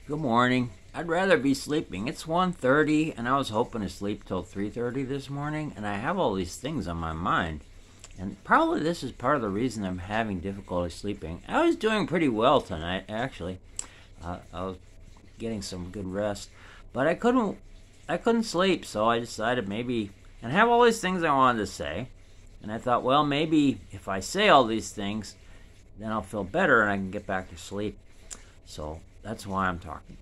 Good morning. I'd rather be sleeping. It's 1:30 and I was hoping to sleep till 3:30 this morning and I have all these things on my mind. And probably this is part of the reason I'm having difficulty sleeping. I was doing pretty well tonight actually. I was getting some good rest, but I couldn't sleep, so I decided maybe and I have all these things I wanted to say. And I thought, well, maybe if I say all these things, then I'll feel better and I can get back to sleep. So that's why I'm talking.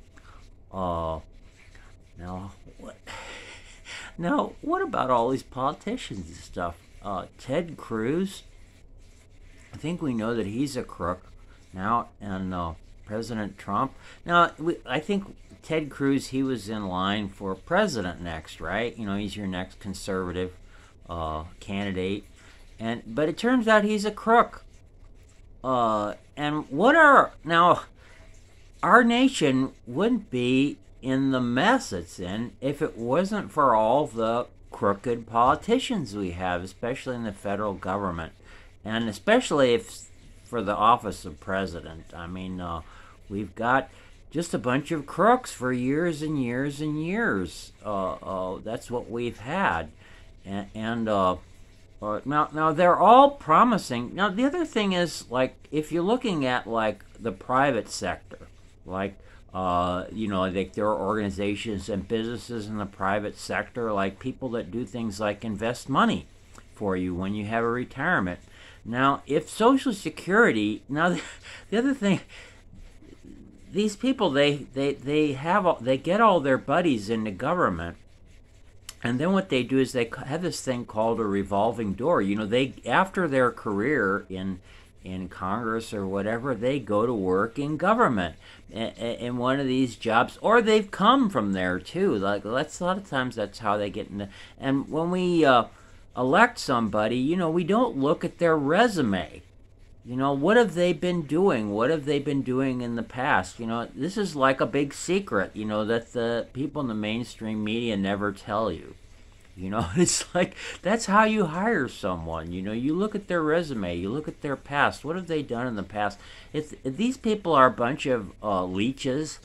Uh, now what? Now what about all these politicians and stuff? Ted Cruz. I think we know that he's a crook now, and President Trump. Now I think Ted Cruz, he was in line for president next, right? You know, he's your next conservative candidate, and but it turns out he's a crook. And what are now? Our nation wouldn't be in the mess it's in if it wasn't for all the crooked politicians we have, especially in the federal government, and especially if for the office of president. I mean, we've got just a bunch of crooks for years and years and years. That's what we've had, and now they're all promising. Now the other thing is, like, if you're looking at like the private sector, like like there are organizations and businesses in the private sector, like people that do things like invest money for you when you have a retirement. Now, if Social Security, now the other thing, these people they get all their buddies into government, and then what they do is they have this thing called a revolving door. You know, they after their career in Congress or whatever, they go to work in government in one of these jobs, or they've come from there too. Like that's a lot of times that's how they get into. And when we elect somebody, you know, we don't look at their resume. You know, what have they been doing? What have they been doing in the past? You know, this is like a big secret, you know, that the people in the mainstream media never tell you. You know, it's like that's how you hire someone. You know, you look at their resume, you look at their past. What have they done in the past? If these people are a bunch of leeches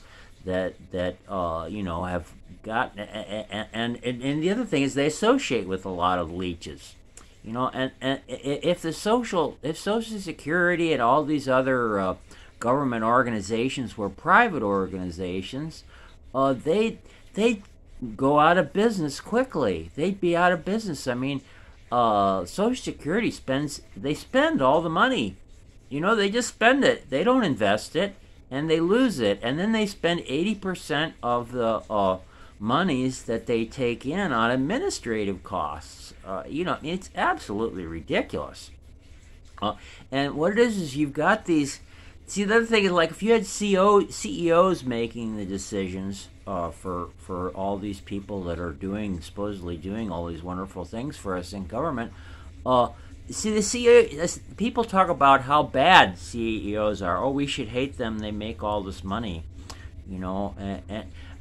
that have got, and the other thing is they associate with a lot of leeches. You know, and if Social Security and all these other government organizations were private organizations, they go out of business quickly. They'd be out of business. I mean, Social Security they spend all the money. You know, they just spend it. They don't invest it, and they lose it, and then they spend 80% of the monies that they take in on administrative costs. It's absolutely ridiculous. And what it is you've got these. See, the other thing is, like, if you had CEOs making the decisions for all these people that are supposedly doing all these wonderful things for us in government, see, the CEO, people talk about how bad CEOs are. Oh, we should hate them. They make all this money, you know,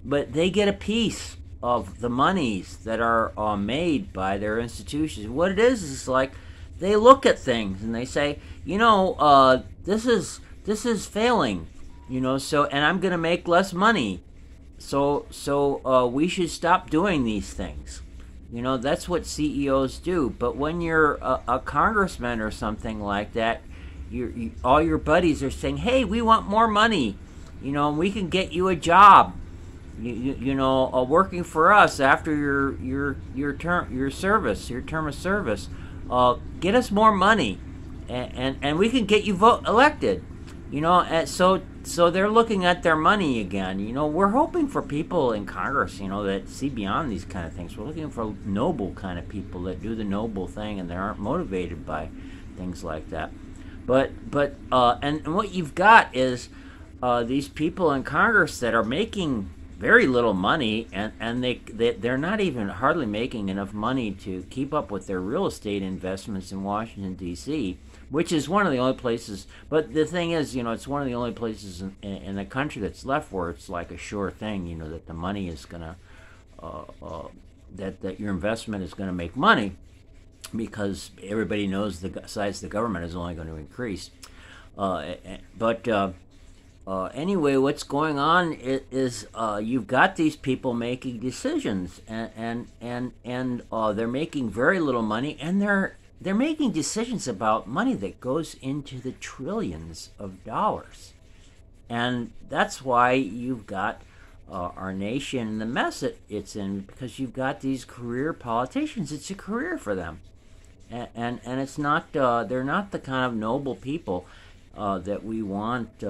but they get a piece of the monies that are made by their institutions. What it is like they look at things and they say, you know, this is failing, you know, and I'm going to make less money. So we should stop doing these things. You know, that's what CEOs do. But when you're a congressman or something like that, all your buddies are saying, hey, we want more money. You know, we can get you a job. Working for us after your term of service. Get us more money, and we can get you elected. You know, and so they're looking at their money again. You know, we're hoping for people in Congress, you know, that see beyond these kind of things. We're looking for noble kind of people that do the noble thing and they aren't motivated by things like that. But and what you've got is these people in Congress that are making very little money, and they're not even hardly making enough money to keep up with their real estate investments in Washington, D.C., which is one of the only places. But the thing is, you know, it's one of the only places in the country that's left where it's like a sure thing, you know, that the money is going to, that your investment is going to make money, because everybody knows the size of the government is only going to increase. But Anyway, what's going on is you've got these people making decisions, and they're making very little money, and they're making decisions about money that goes into the trillions of dollars, and that's why you've got our nation in the mess it's in, because you've got these career politicians. It's a career for them, and it's not. They're not the kind of noble people that we want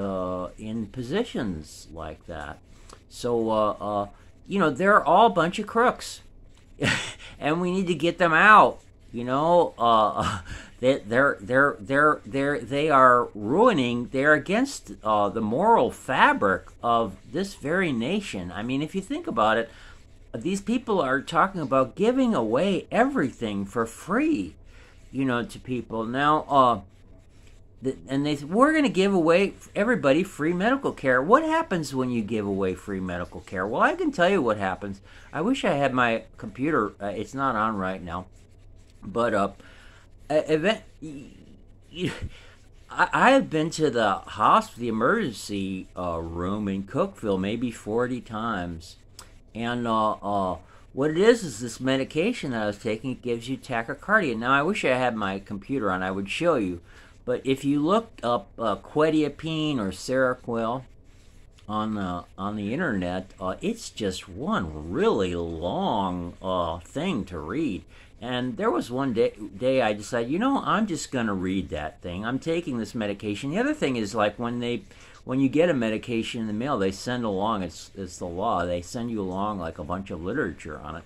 in positions like that. So they're all a bunch of crooks, and we need to get them out. They are ruining. They're against the moral fabric of this very nation. I mean, if you think about it, these people are talking about giving away everything for free, to people now. And we're going to give away everybody free medical care. What happens when you give away free medical care? Well, I can tell you what happens. I wish I had my computer. It's not on right now, but I have been to the hospital, the emergency room in Cookeville, maybe 40 times, and what it is this medication that I was taking. It gives you tachycardia. Now, I wish I had my computer on. I would show you. But if you look up quetiapine or Seroquel on the internet, it's just one really long thing to read. And there was one day I decided, I'm just going to read that thing. I'm taking this medication. The other thing is, like, when you get a medication in the mail, they send along, it's the law, they send you along like a bunch of literature on it.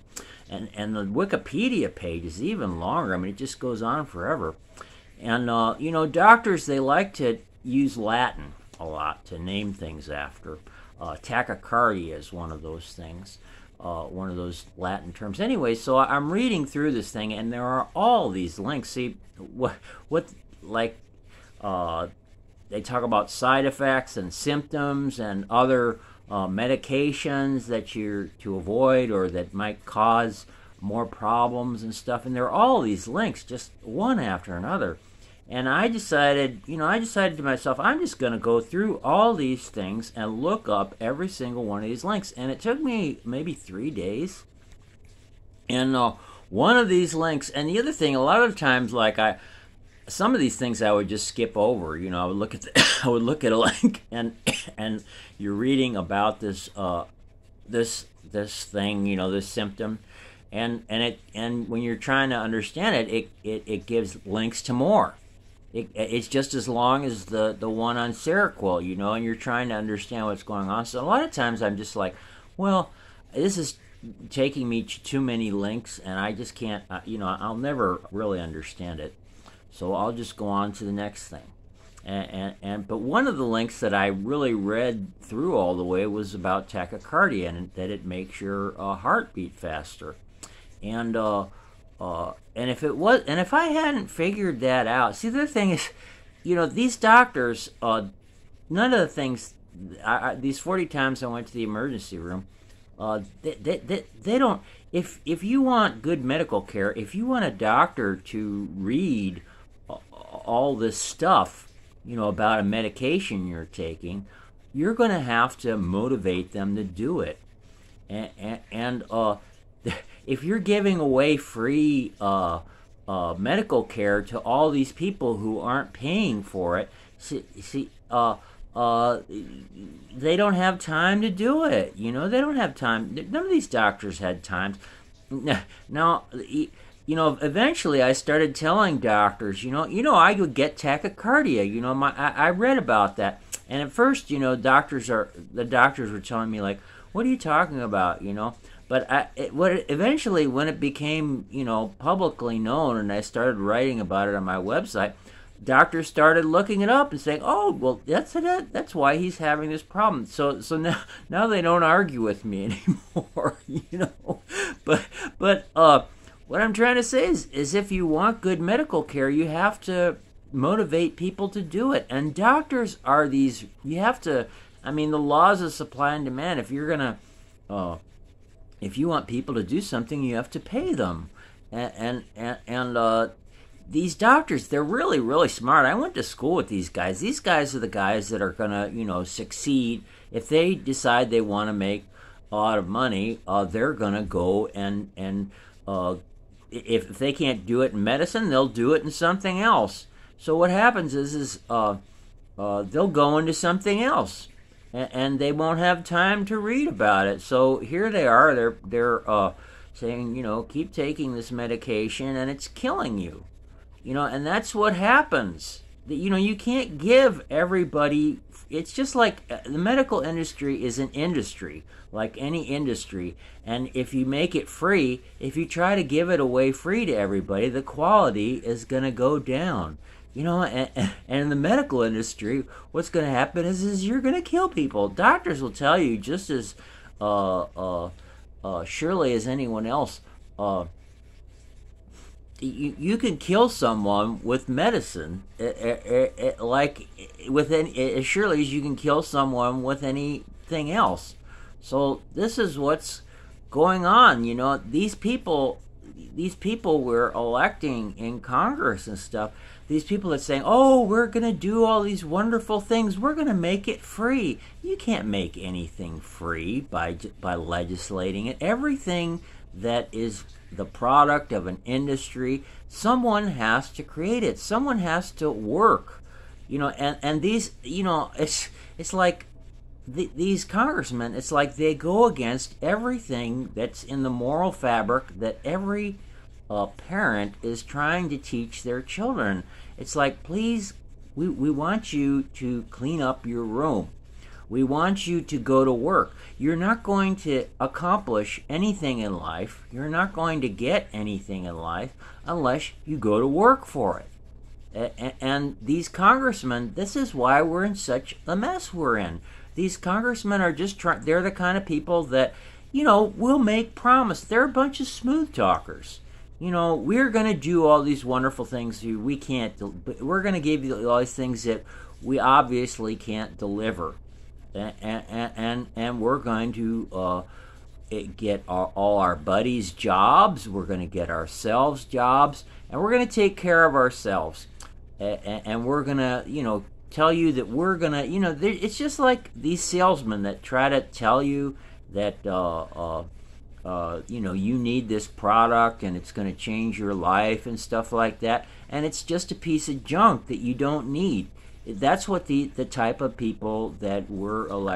And the Wikipedia page is even longer. I mean, it just goes on forever. And, doctors, they like to use Latin a lot to name things after. Tachycardia is one of those things, one of those Latin terms. Anyway, so I'm reading through this thing, and there are all these links. See, they talk about side effects and symptoms and other medications that you're to avoid or that might cause more problems and stuff. And there are all these links, just one after another. And I decided to myself, I'm just going to go through all these things and look up every single one of these links. And it took me maybe 3 days. And one of these links, and the other thing, a lot of times, some of these things I would just skip over. I would look at I would look at a link, and you're reading about this thing, this symptom. And when you're trying to understand it gives links to more. It's just as long as the one on Seroquel, and you're trying to understand what's going on. So a lot of times I'm just like, well, this is taking me to too many links, and I just can't, I'll never really understand it. So I'll just go on to the next thing. But one of the links that I really read through all the way was about tachycardia, and that it makes your heart beat faster. And if I hadn't figured that out, see, the other thing is, these doctors, none of the things, these 40 times I went to the emergency room, they don't. If you want good medical care, if you want a doctor to read all this stuff, about a medication you're taking, you're going to have to motivate them to do it, and if you're giving away free medical care to all these people who aren't paying for it, they don't have time to do it. They don't have time. None of these doctors had time. Now, eventually I started telling doctors, I would get tachycardia. I read about that, and at first, the doctors were telling me, like, what are you talking about? But eventually, when it became, publicly known, and I started writing about it on my website, doctors started looking it up and saying, "Oh, well, that's it. That's why he's having this problem." So now they don't argue with me anymore, But what I'm trying to say is if you want good medical care, you have to motivate people to do it. And doctors are these. You have to. I mean, the laws of supply and demand. If you're gonna if you want people to do something, you have to pay them, and these doctors, they're really, really smart. I went to school with these guys. These guys are the guys that are gonna, succeed. If they decide they want to make a lot of money, they're gonna go and if they can't do it in medicine, they'll do it in something else. So what happens is they'll go into something else, and they won't have time to read about it. So here they are. They're saying, keep taking this medication, and it's killing you. And that's what happens. You can't give everybody. It's just like the medical industry is an industry, like any industry. And if you make it free, if you try to give it away free to everybody, the quality is going to go down. And in the medical industry, what's going to happen is you're going to kill people. Doctors will tell you just as surely as anyone else. You can kill someone with medicine, like as surely as you can kill someone with anything else. So this is what's going on. These people we're electing in Congress and stuff. These people that saying, "Oh, we're going to do all these wonderful things. We're going to make it free." You can't make anything free by legislating it. Everything that is the product of an industry, someone has to create it. Someone has to work. And these, it's like these congressmen. It's like they go against everything that's in the moral fabric that every parent is trying to teach their children. It's like, please, we want you to clean up your room. We want you to go to work. You're not going to accomplish anything in life. You're not going to get anything in life unless you go to work for it. And these congressmen, this is why we're in such a mess we're in. These congressmen are just they're the kind of people that, will make promise. They're a bunch of smooth talkers. We're going to do all these wonderful things we can't, we're going to give you all these things that we obviously can't deliver. And we're going to get all our buddies jobs. We're going to get ourselves jobs, and we're going to take care of ourselves. And we're going to, tell you that we're going to, it's just like these salesmen that try to tell you that, you need this product and it's going to change your life and stuff like that. And it's just a piece of junk that you don't need. That's what the type of people that were elected.